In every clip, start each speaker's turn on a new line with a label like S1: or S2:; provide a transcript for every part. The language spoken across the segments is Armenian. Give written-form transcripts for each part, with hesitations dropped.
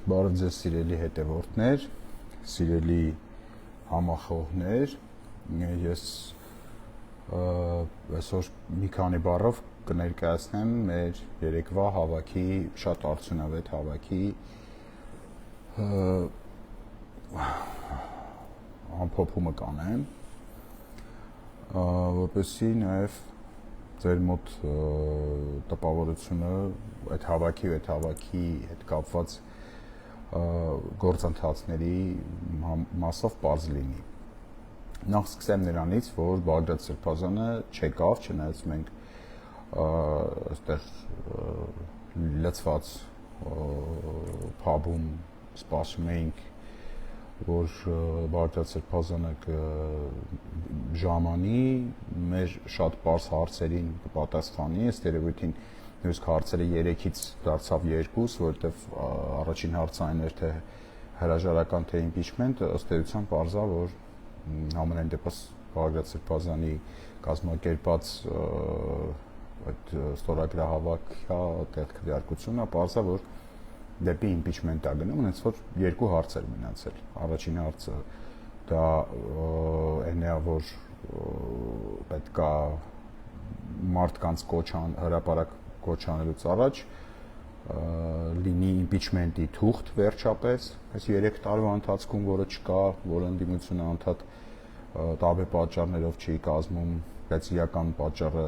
S1: Բարև ձեզ սիրելի հետևորդներ, սիրելի համախոհներ, ես այսօր մի քանի բառով կներկայացնեմ մեր երեկվա հավաքի, շատ արդյունավետ հավաքի ամփոփումը կանեմ, որպեսզի նաև ձեր մոտ տպավորությունը այդ հավաքի հետ կապված գործընթացների մասով պարզ լինի։ Նախ սկսեմ նրանից, որ Բագրատ Սրբազանը չեկավ, չնայած մենք այստեղ լցված փաբում սպասում էինք, որ Բագրատ Սրբազանը ժամանի, մեր շատ պարզ հարցերին կպատասխանի, ըստ երևույթին մյուս հարցերը 3-ից դարձավ 2, որովհետև առաջին հարցը այն էր, թե հրաժարական թե impeachment, ըստ էության պարզա, որ համենայն դեպս Բագրատ Սրբազանի կազմակերպած այդ ստորագրահավաքի տեղքվեարկությունը պարզա, որ դեպի impeachment է գնում, հենց որ 2 հարցեր մնացել։ Առաջին հարցը դա այն է, որ պետքա մարդկանց հրապարակ կոչանելուց առաջ լինի impeachment-ի թուղթ վերջապես, այս 3 տարվա ընթացքում, որը չկա, որը ընդդիմությունը անդադ տարբեր պատճառներով չի կազմում, բայց իրական պատճառը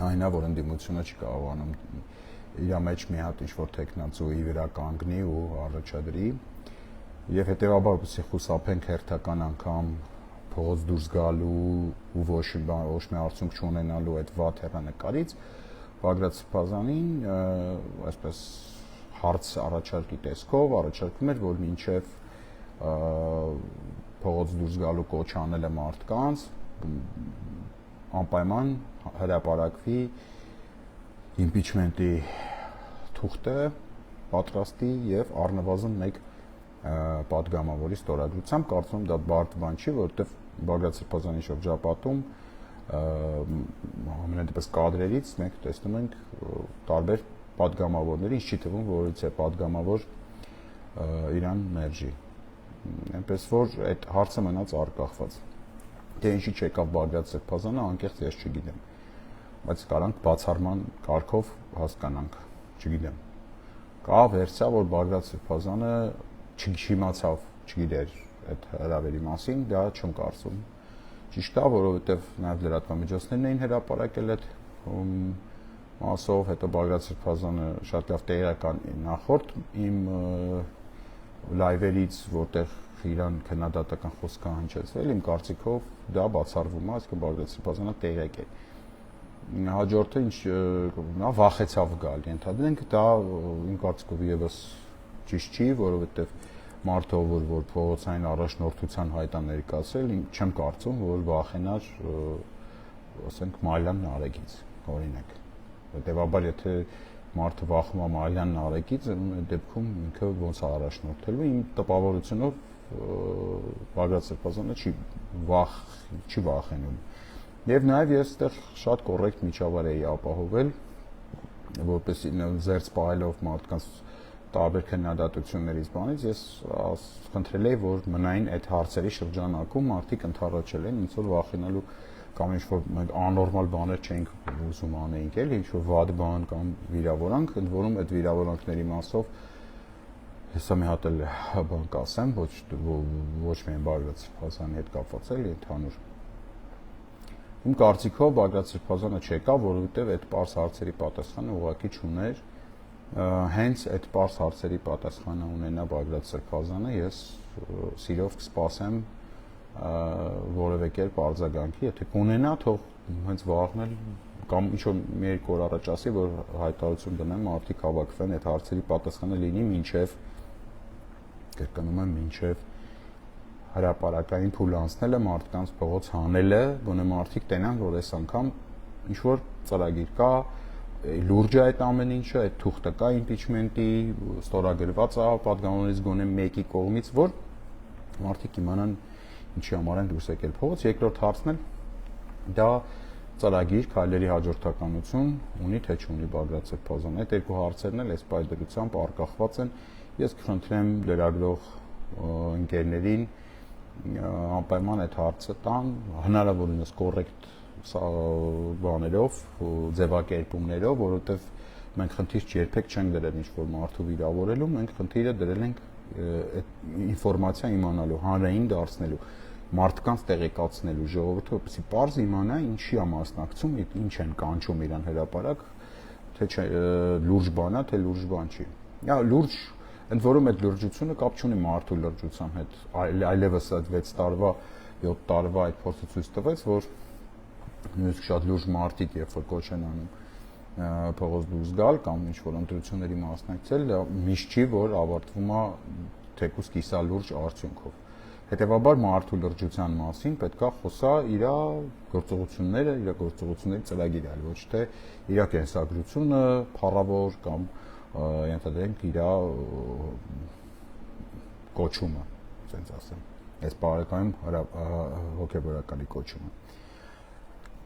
S1: այն է, որ ընդդիմությունը չի կարողանում իր մեջ մի հատ ինչ-որ թեկնածուի վրա կանգնի ու առաջադրի, եւ հետեւաբար որպեսզի խուսափենք հերթական անգամ փողոց դուրս գալու ու ոչ մի արդյունք չունենալու այդ վատ հեռանկարից, Բագրատ Սրբազանին այսպես հարց առաջարկի տեսքով առաջարկում էր, որ մինչև փողոց դուրս գալու կոչ անելը մարդկանց անպայման հրապարակվի impeachment-ի թուղթը պատրաստի եւ առնվազն մեկ պատգամավորի ստորագրությամբ, կարծում եմ դա բարդ բան չի, որովհետեւ Բագրատ Սրբազանի շրջապատում ամենայն դեպս կադրերից մենք տեսնում ենք տարբեր պատգամավորների, ինչ չի թվում, որից է պատգամավոր Իրան Մերժի։ Այնպես որ այդ հարցը մնաց արկախված։ Թե ինչի չեկավ Բագրատ Սրբազանը, անկեղծ ես չգիտեմ, բայց կարանք բացառման կարգով հասկանանք, չգիտեմ։ Կա վերսիա, որ Բագրատ Սրբազանը չիմացավ, չգիտեր այդ հրավերի մասին, դա չեմ կարծում։ Ճիշտ է, որովհետև նաև լրատվամիջոցներն էին հրապարակել այդ մասով, հետո Բագրատ Սրբազանը շատ լավ տեղական նախորդ իմ լայվերից, որտեղ իրան քննադատական խոսք է հնչեցվել, իմ կարծիքով դա բացառվում է, այսինքն Բագրատ Սրբազանը տեղյակ է։ Հաջորդը ինչ նա վախեցավ գալ, ենթադրենք դա իմ կարծիքով եւս ճիշտ չի, որովհետև մարդը, որ փողոցային առաջնորդության հայտ է ներկայացրել, չեմ կարծում, որ վախենար, ասենք, Մայլյան Նարեկից, օրինակ։ Հետևաբար, եթե մարդը վախում է Մայլյան Նարեկից, այդ դեպքում ինքը ոնց է առաջնորդելու, իմ տպավորությունով Բագրատ Սրբազանը չի վախենում։ Եվ նաև ես այդտեղ շատ կոռեկտ միջավայր էի ապահովել, որպեսզի զերծ պահելով մարդկանց տարբեր քննադատություններից բանից ես խնդրել էի, որ մնային այդ հարցերի շրջանակում մարդիկ ընդառաջել են, ինչ որ վախենալու կամ ինչ որ մենք աննորմալ բաներ չենք ուզում անեինք, էլի ինչ որ վատ բան կամ վիրավորանք, ընդ որում այդ վիրավորանքների մասով հեսա մի հատ էլ բան կասեմ, ոչ միայն Բագրատ Սրբազանի հետ կապված էլի ընդհանուր։ Իմ կարծիքով Բագրատ Սրբազանը չեկավ, որովհետև այդ պարզ հարցերի պատասխանը ուղղակի չուներ։ Հենց այդ պարզ հարցերի պատասխանը ունենա Բագրատ Սրբազանը, ես սիրով կսպասեմ որևէ կերպ արձագանքի, եթե կունենա, թող հենց վաղն էլ կամ ինչ-որ մի երկու օր առաջ ասի, որ հայտարարություն դնեմ, մարդիկ հավաքվեն, այդ հարցերի պատասխանը լինի մինչև կրկնում եմ, մինչև հրապարակային փուլ անցնելը, մարդկանց փողոց հանելը, գոնե մարդիկ տենան, որ այս անգամ ինչ-որ ծրագիր կա, լուրջ է այդ ամեն ինչը, այդ թուղթը կա impeachment-ի, ստորագրված է պատգամավորներից գոնե մեկի կողմից, որ մարդիկ իմանան ինչի համար են դուրս եկել փողոց։ Երկրորդ հարցն էլ դա ծրագիր, քայլերի հաջորդականություն ունի թե չունի Բագրատցեվ Փազան։ Այդ երկու հարցերն էլ այս պայդրությամբ արկախված են։ Ես կխնդրեմ լրագրող ընկերներին անպայման այդ հարցը տան հնարավորինս կոռեկտ բաներով, ձևակերպումներով, որովհետև մենք խնդիր երբեք չենք դրել ինչ-որ մարդու վիրավորելու, մենք խնդիրը դրել ենք այդ ինֆորմացիա իմանալու, հանրային դարձնելու, մարդկանց տեղեկացնելու, ժողովուրդը որպեսզի պարզ իմանա ինչի է մասնակցում, ինչ են կանչում իրան հրապարակ, թե չէ լուրջ բան է, թե լուրջ բան չի։ Լուրջ ընդ որում այդ լրջությունը կապ չունի մարդու լրջության հետ, այլևս այդ 6 տարվա, 7 տարվա այդ փորձը ցույց տվեց, որ նույնիսկ շատ լուրջ մարդիկ, երբ որ կոչ են անում փողոց դուրս գալ կամ ինչ-որ ընտրությունների մասնակցել, միշտ չի, որ ավարտվում է թեկուզ կիսալուրջ արդյունքով։ Հետևաբար մարդու լրջության մասին պետք է խոսա իր գործողությունների ծրագիրը, ոչ թե իր կենսագրությունը, փառավոր կամ ենթադրենք իր կոչումը, ասենց ասեմ, այս բարեկայում հոգեբորականի կոչումը։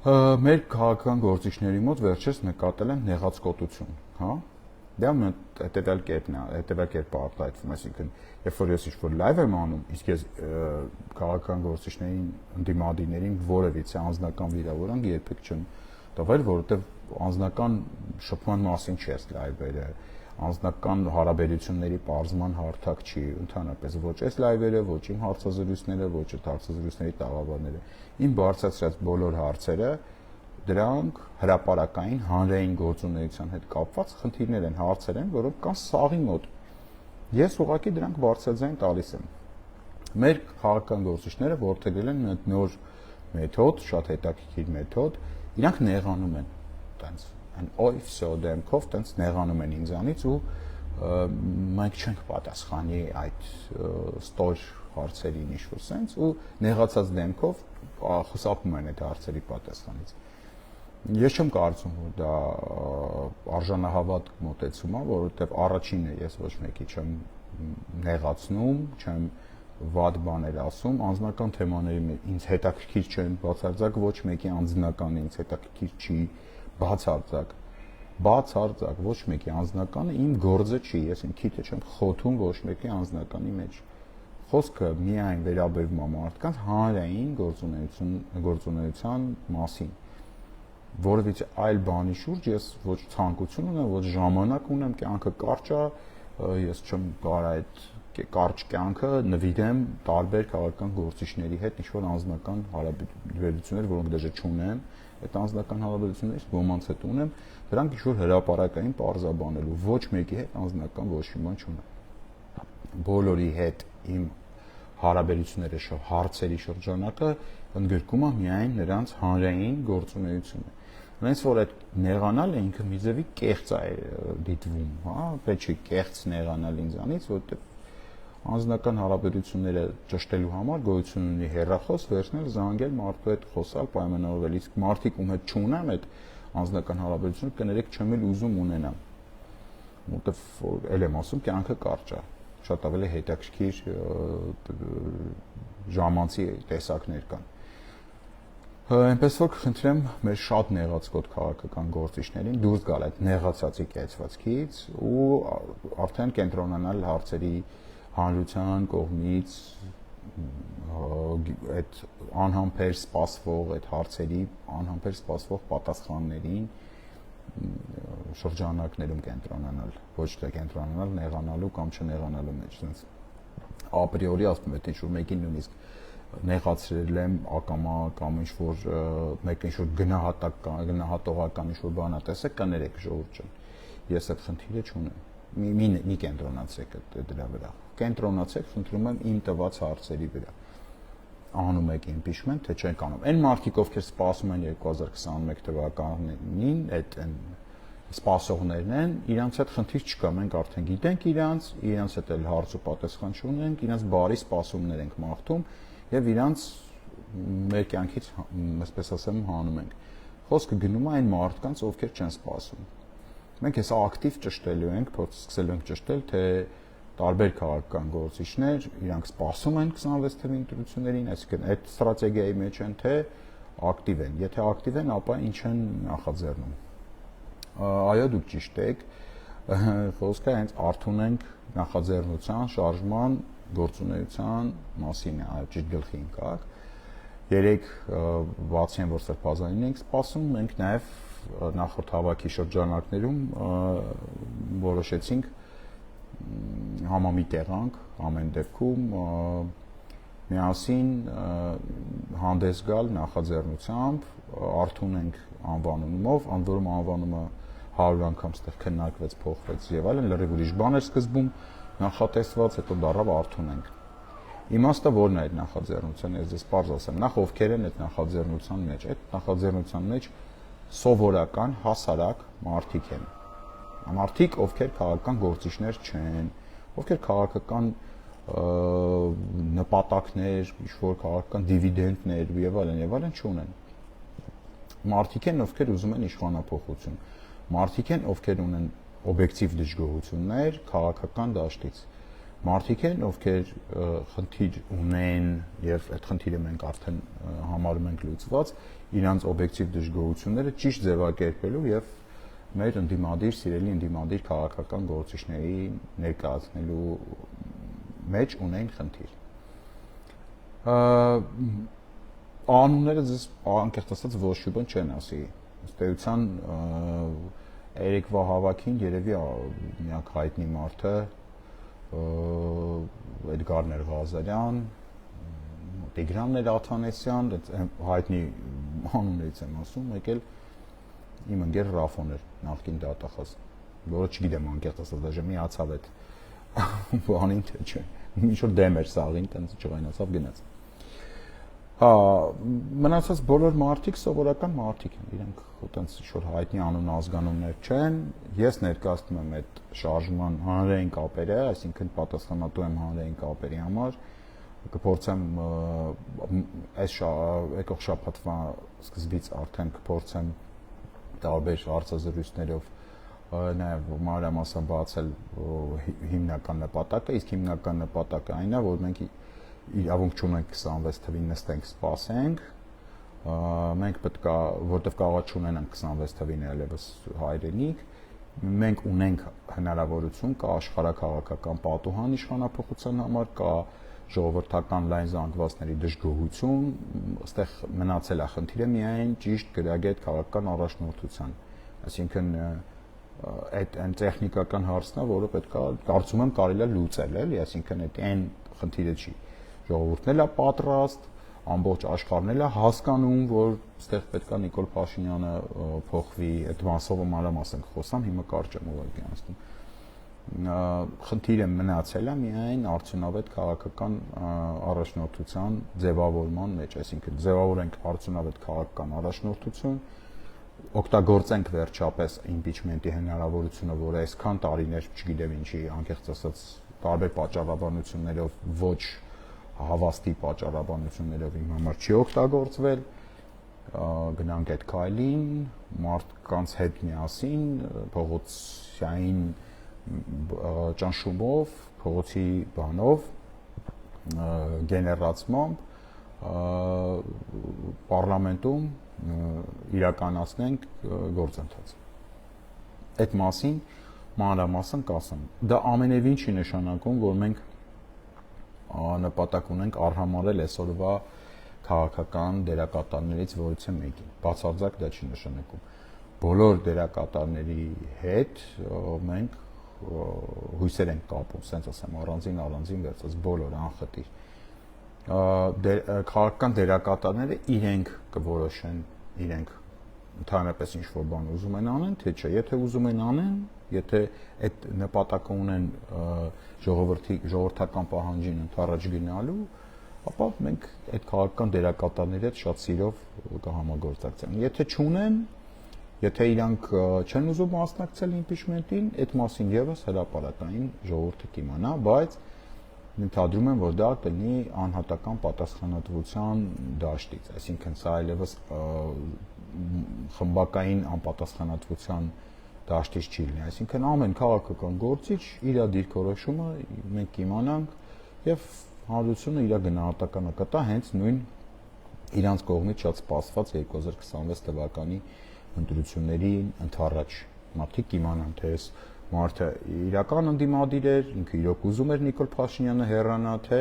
S1: Մեր քաղաքական գործիչների մոտ վերջերս նկատել են նեղացկոտություն, հա։ Դա հետևյալ կերպն է, հետևյալ կերպ արտահայտվում, այսինքն, երբ որ ես ինչ-որ լայվ եմ անում, իսկ ես քաղաքական գործիչներին, ընդդիմադիրներին որևիցե անձնական վիրավորանք երբեք չեմ տվել, որովհետև անձնական շփման մասին չի այս լայվերը, անձնական հարաբերությունների պարզման հարթակ չի, ընդհանրապես ոչ այս լայվերը, ոչ իմ հարցազրույցները, ոչ այդ հարցազրույցների տաղավարները։ Իմ բարձրացրած բոլոր հարցերը դրանք հրապարակային հանրային գործունեության հետ կապված խնդիրներ են, հարցեր են, որոնք կան սաղի մոտ։ Ես ուղղակի դրանք բարձրաձայն տալիս եմ։ Մեր քաղաքական գործիչները որդեգրել են մի նոր մեթոդ, շատ հետաքրքիր մեթոդ, իրանք նեղանում են, տենց and oi всё դեմքով տենց նեղանում են ինձանից ու մենք չենք պատասխանի այդ ստոր հարցերին ինչ-որ sense ու նեղացած դեմքով խուսափում են այդ հարցերի պատասխանից։ Ես չեմ կարծում, որ դա արժանահավատ մոտեցում է, որովհետև առաջինը ես ոչ մեկի չեմ նեղացնում, չեմ վատ բաներ ասում, անձնական թեմաների ինձ հետաքրքիր չեն, բացարձակ ոչ մեկի անձնականը ինձ հետաքրքիր չի, բացարձակ ոչ մեկի անձնականը իմ գործը չի, ես իմ քիթը չեմ խոթում ոչ մեկի անձնականի մեջ։ Խոսքը միայն վերաբերվում է մարդկանց հանրային գործունեության մասին։ Որովհետեւ այլ բանի շուրջ ես ոչ ցանկություն ունեմ, ոչ ժամանակ ունեմ, կյանքը կարճ է, ես չեմ կարող այդ կարճ կյանքը նվիրեմ տարբեր քաղաքական գործիչների հետ ինչ-որ անձնական հարաբերություններ, որոնք դժե չունեմ, այդ անձնական հարաբերություններից ոմանց հետ ունեմ, դրանք ինչ-որ հրապարակային պարզաբանելու, ոչ մեկի հետ անձնական ոչ մի բան չունեմ։ Բոլորի հետ իմ հարաբերությունները հարցերի շրջանակը ընդգրկում է միայն նրանց հանրային գործունեությունը։ Հենց որ այդ նեղանալը ինքը մի ձևի կեղծ է դիտվում, հա, պետք չի կեղծ նեղանալ ինձանից, որովհետև անձնական հարաբերությունները ճշտելու համար գոյություն ունի հեռախոս, վերցնել, զանգել, մարդու հետ խոսալ, պայմանավորվել, իսկ մարդիկ ում հետ չունեմ այդ անձնական հարաբերությունը, կներեք չեմ էլ ուզում ունենամ։ Որովհետև ել եմ ասում, կյանքը կարճ է, շատ ավելի հետաքրքիր ժամանցի տեսակներ կան։ Այնպես որ կխնդրեմ մեր շատ նեղացկոտ քաղաքական գործիչներին դուրս գալ այդ նեղացածի կեցվածքից ու արդեն կենտրոնանալ հարցերի հանրության կողմից այդ անհամբեր սպասվող այդ հարցերի անհամբեր սպասվող պատասխաններին շրջանակներում կենտրոնանալ, ոչ թե կենտրոնանալ նեղանալու կամ չնեղանալու մեջ, sense ապրիորի ասում եմ, ինչ-որ մեկին նույնիսկ նեղացրել եմ ակամա կամ ինչ-որ մեկը ինչ-որ գնահատողական ինչ-որ բան է տեսեք, կներեք ժողովուրդ ջան, ես այդ խնդիրը չունեմ, մի կենտրոնացեք դրա վրա, կենտրոնացեք, խնդրում եմ իմ տված հարցերի վրա, անում եք impeachment, թե չենք անում, այն մարդիկ, ովքեր սպասում են 2021 թվականին, այդ սպասողներն են, իրանց հետ խնդիր չկա, մենք արդեն գիտենք իրանց հետ էլ հարց ու պատասխան չունենք, իրանց բարի սպասումներ ենք մաղթում եւ իրանց մեր կյանքից, այսպես ասեմ, հանում ենք։ Խոսքը գնում է այն մարդկանց, ովքեր չեն սպասում։ Մենք հեսա ակտիվ ճշտելու ենք, սկսելու ենք ճշտել, թե տարբեր քաղաքական գործիչներ իրանք սպասում են 26 թվականի ընտրություններին, այսինքն այդ ստրատեգիայի մեջ են, թե ակտիվ են։ Եթե ակտիվ են, ապա ինչ են նախաձեռնում։ Այո, դուք ճիշտ եք։ Խոսքը հենց արդյունենք նախաձեռնության, շարժման, գործունեության մասին է, այո, ճիշտ գլխի ընկաք։ Երեք բացի են, որ սրբազանին ենք սպասում, մենք նաև նախորդ հավաքի շրջանակներում որոշեցինք համամիտ եղանք ամեն դեպքում միասին հանդես գալ նախաձեռնությամբ արդյունենք անվանումով, ընդ որում անվանումը 100 անգամ ստեղ քննարկվեց, փոխվեց եւ այլն, լրիվ ուրիշ բան էր սկզբում նախատեսված, հետո դառավ արդյունենք։ Իմաստը որն է այդ նախաձեռնության, ես դες պարզ ասեմ, նախ ովքեր են այդ նախաձեռնության մեջ։ Այդ նախաձեռնության մեջ սովորական հասարակ մարդիկ են։ Մարդիկ, ովքեր քաղաքական գործիչներ չեն, ովքեր քաղաքական նպատակներ, ինչ-որ քաղաքական դիվիդենդներ եւ այլն չունեն։ Մարդիկ են, ովքեր ուզում են իշխանափոխություն։ Մարդիկ են, ովքեր ունեն օբյեկտիվ դժգոհություններ քաղաքական դաշտից։ Մարդիկ են, ովքեր խնդիր ունեն եւ այդ խնդիրը մենք արդեն համարում ենք լուծված, իրանց օբյեկտիվ դժգոհությունները ճիշտ ձևակերպելու եւ մեր ընդդիմադիր, սիրելի ընդդիմադիր քաղաքական գործիչների ներկայացնելու մեջ ունեն խնդիր։ Անունները ձեզ անկեղծ ասած ոչ մի բան չեն ասի։ Ըստ էության երեկվա հավաքին երևի միակ հայտնի մարդը Էդգար Ղազարյան, Տիգրան Աթանեսյան, հայտնի անուններից եմ ասում, եկել իմ ընկեր Ռաֆոն էր, նախկին դատախազ, որը չգիտեմ անկեղծ ասած, դաժե միացավ այդ բանին, թե չէ, ինչ-որ դեմ էր սաղին, տենց ջղայնացավ գնաց։ Մնացած բոլոր մարդիկ սովորական մարդիկ են, իրենք տենց ինչ-որ հայտնի անուն ազգանուններ չեն, ես ներկայացնում եմ այդ շարժման հանրային կապերը, այսինքն պատասխանատու եմ հանրային կապերի համար, կփորձեմ այս եկող շաբաթվա սկզբից արդեն կփորձեմ տարբեր հարցազրույցներով նաև մանրամասն բացել հիմնական նպատակը, իսկ հիմնական նպատակը այն է, որ մենք իրավունք չունենք 26 թվին նստենք, սպասենք, մենք պետք է, որտեվ կարող չունենանք 26 թվին այլևս հայրենիք, մենք ունենք հնարավորություն, կա աշխարհաքաղաքական պատուհան իշխանափոխության համար, կա ժողովրդական լայն զանգվածների դժգոհություն, այստեղ մնացել է խնդիրը միայն ճիշտ գրագետ քաղաքական առաջնորդության, այսինքն այդ այն տեխնիկական հարցն է, որը պետք է կարծում եմ կարելի է լուծել, էլի, այսինքն այդ այն խնդիրը չի, ժողովուրդն էլ է պատրաստ, ամբողջ աշխարհն էլ է հասկանում, որ այստեղ պետք է Նիկոլ Փաշինյանը փոխվի, այդ մասով մանրամասն կխոսամ, հիմա կարճ եմ ուղղակի անցնում։ Խնդիրը մնացել է միայն արդյունավետ քաղաքական առաջնորդության ձևավորման մեջ, այսինքն ձևավորենք արդյունավետ քաղաքական առաջնորդություն, օգտագործենք վերջապես իմպիչմենտի հնարավորությունը, որը այսքան տարիներ, չգիտեմ ինչի, անկեղծ ասած, տարբեր պատճառաբանություններով ոչ հավաստի պատճառաբանություններով իմ համար չի օգտագործվել, գնանք այդ քայլին, մարդկանց հետ միասին, փողոցային ճնշումով, փողոցի բանով, գեներացմամբ պարլամենտում իրականացնենք գործընթաց։ Այդ մասին մանրամասն կասեմ։ Դա ամենևին չի նշանակում, որ մենք նպատակ ունենք արհամարել այսօրվա քաղաքական դերակատարներից որից մեկին։ Բացարձակ դա չի նշանակում։ Բոլոր դերակատարների հետ մենք հույսեր ենք կապում, ասենց ասեմ, առանձին վերցած բոլոր անխտիր։ Քաղաքական դերակատարները իրենք կորոշեն, իրենք ընդհանրապես ինչ-որ բան ուզում են անեն, թե չէ, եթե ուզում են անեն, եթե այդ նպատակը ունեն ժողովրդական պահանջին ընդառաջ գնալու, ապա մենք այդ քաղաքական դերակատարների հետ շատ սիրով կհամագործակցենք։ Եթե չունեն, եթե իրանք չեն ուզում մասնակցել իմպիչմենտին, այդ մասին եւս հրապարակային ժողովուրդը կիմանա, բայց ենթադրում եմ, որ դա կլինի անհատական պատասխանատվության դաշտից, այսինքն սա այլևս խմբակային անպատասխանատվության դաշտից չի լինի, այսինքն ամեն քաղաքական գործիչ իր դիրքորոշումը մենք կիմանանք եւ հանրությունը իր գնահատականը կտա հենց նույն իրանց կողմից շատ սպասված 2026 թվականի ընտրությունների ընդառաջ մարդիկ իմանան, թե այս մարդը իրական ընդդիմադիր էր, ինքը իրոք ուզում էր Նիկոլ Փաշինյանը հեռանա, թե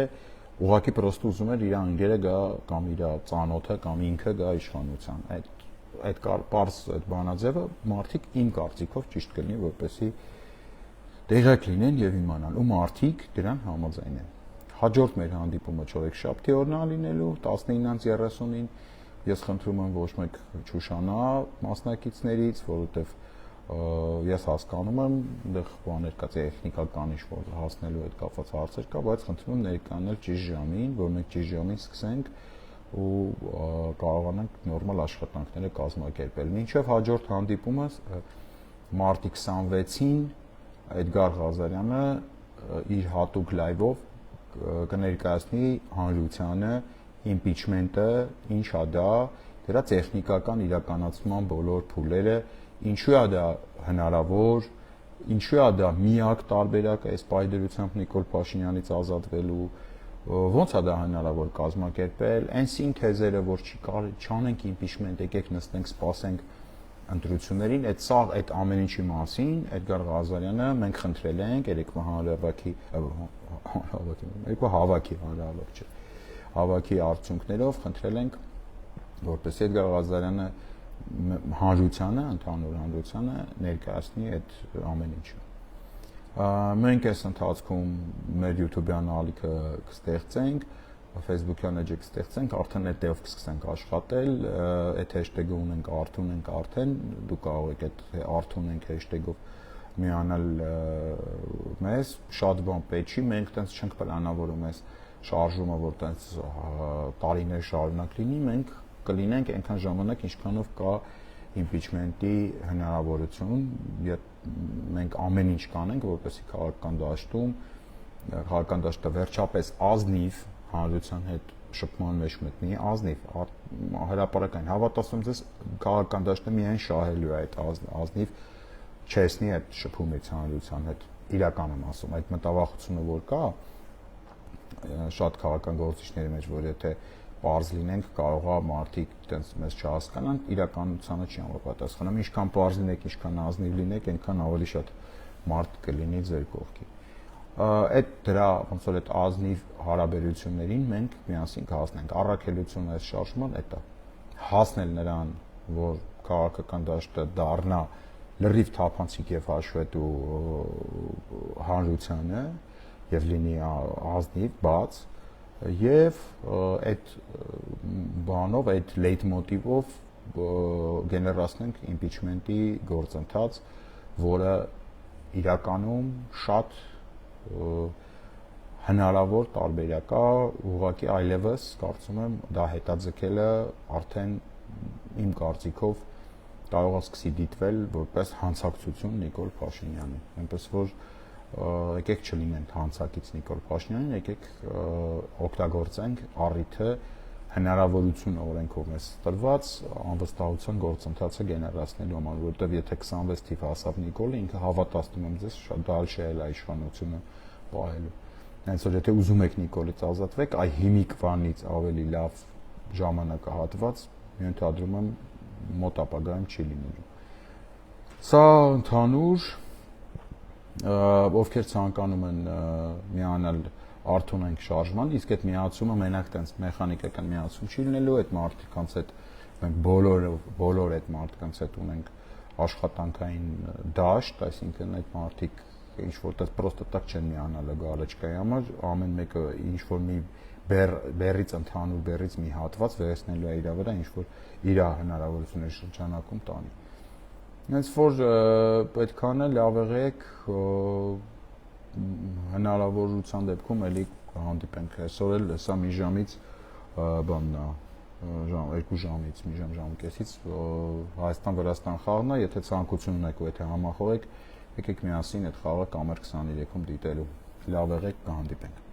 S1: ուղղակի պրոստը ուզում էր իր ընկերը գա կամ իր ծանոթը կամ ինքը գա իշխանության։ Այդ պարզ այդ բանաձևը մարդիկ իմ կարծիքով ճիշտ կլինի, որպեսզի տեղյակ լինեն եւ իմանան, ու մարդիկ դրան համաձայն են։ Հաջորդ մեր հանդիպումը չորեքշաբթի օրն է լինելու 19:30-ին։ Ես խնդրում եմ ոչ մեկ չուշանա մասնակիցներից, որովհետեւ ես հասկանում եմ, այնտեղ բաներ կա, տեխնիկական ինչ-որ հասնելու հետ կապված հարցեր կա, բայց խնդրում եմ ներկայանալ ճիշտ ժամին, որ մենք ճիշտ ժամին սկսենք ու կարողանանք նորմալ աշխատանքները կազմակերպել։ Մինչև հաջորդ հանդիպումը մարտի 26-ին Էդգար Ղազարյանը իր հատուկ լայվով կներկայացնի հանրությանը իմպիչմենտը, ինչ է դա, դրա տեխնիկական իրականացման բոլոր փուլերը, ինչու է դա հնարավոր, ինչու է դա միակ տարբերակը այս պայդրությամբ Նիկոլ Փաշինյանից ազատվելու, ոնց է դա հնարավոր կազմակերպել, այն սինթեզերը, որ չանենք իմպիչմենտ, եկեք նստենք, սպասենք ընտրություններին, այդ ամեն ինչի մասին Էդգար Ղազարյանը մենք խնդրել ենք երեկվա հավաքի արդյունքներով խնդրել ենք, որպես Էդգար Ղազարյանը հանրությանը, ընդհանուր հանրությանը ներկայացնի այդ ամեն ինչը։ Մենք այս ընթացքում մեր YouTube-յան ալիքը կստեղծենք, Facebook-յան էջը կստեղծենք, արդեն այդտեղով կսկսենք աշխատել, այդ hashtag-ը ունենք, արթուն ենք արդեն, դու կարող եք այդ արթուն ենք hashtag-ով միանալ մեզ, շատ բան պետք չի, մենք տենց չենք պլանավորում այս շարժումը, որ տենց տարիներ շարունակ լինի, մենք կլինենք այնքան ժամանակ, ինչքանով կա իմպիչմենտի հնարավորություն, մենք ամեն ինչ կանենք, որպեսզի քաղաքական դաշտը վերջապես ազնիվ հանրության հետ շփման մեջ մտնի, ազնիվ հրապարակային հավատացում ձեզ քաղաքական դաշտը միայն շահելու է այդ ազնիվ չեսնի այդ շփումից հանրության հետ, իրական եմ ասում, այդ մտավախությունը որ կա շատ քաղաքական գործիչների մեջ, որ եթե պարզ լինենք, կարող է մարդիկ այտենց մեզ չհասկանան, իրականությանը չի համապատասխանում, ինչքան պարզ լինեք, ինչքան ազնիվ լինեք, այնքան ավելի շատ մարդ կլինի ձեր կողքի։ Այդ դրա ոնց որ այդ ազնիվ հարաբերություններին մենք միասին կհասնենք։ Առաքելությունը այս շարժման էդ է։ Հասնել նրան, որ քաղաքական դաշտը դառնա լրիվ թափանցիկ եւ հաշվետու հանրությանը եւ լինի ազնիվ, բաց եւ այդ բանով, այդ լեյտմոտիվով գեներացնենք իմպիչմենտի գործընթաց, որը իրականում շատ հնարավոր տարբերակ է, ուղղակի այլևս կարծում եմ դա հետաձգելը արդեն իմ կարծիքով կարող է սկսի դիտվել որպես հանցակցություն Նիկոլ Փաշինյանի, այնպես որ եկեք չլինենք հանցակից Նիկոլ Փաշինյանին, եկեք օգտագործենք առիթը հնարավորությունը օրենքով մեզ տրված անվստահության գործընթացը գեներացնելու համար, որովհետև եթե 26 թիվ հասավ Նիկոլը, ինքը հավատացնում եմ ձեզ շատ դալշել է իշխանությունը պահելու։ Հենց որ եթե ուզում եք Նիկոլից ազատվեք, այ հիմիկվանից ավելի լավ ժամանակահատված ենթադրում եմ մոտ ապագայում չի լինելու։ Սա ընդհանուր ովքեր ցանկանում են միանալ արթուն ենք շարժման, իսկ այդ միացումը մենակ տենց մեխանիկական միացում չի լինելու, այդ մարդկանց հետ մենք բոլոր այդ մարդկանց հետ ունենք աշխատանքային դաշտ, այսինքն այդ մարդիկ ինչ որտեղ պրոստը տակ չեն միանալը գալեչկայի համար, ամեն մեկը ինչ որ մի բերից ընդհանուր բերից մի հատված վերցնելու է իր վրա, ինչ որ իր հնարավորությունների շրջանակում տանի։ Հենց որ պետքան է լավ եղեք հնարավորության դեպքում էլի հանդիպենք այսօր էլ հեսա մի ժամից բանն է, 2 ժամից, մի ժամկեսից Հայաստան-Վրաստան խաղն է, եթե ցանկություն ունեք ու եթե համախոհ եք, եկեք միասին այդ խաղը Կամեր 23-ում դիտելու։ Լավ եղեք, կհանդիպենք։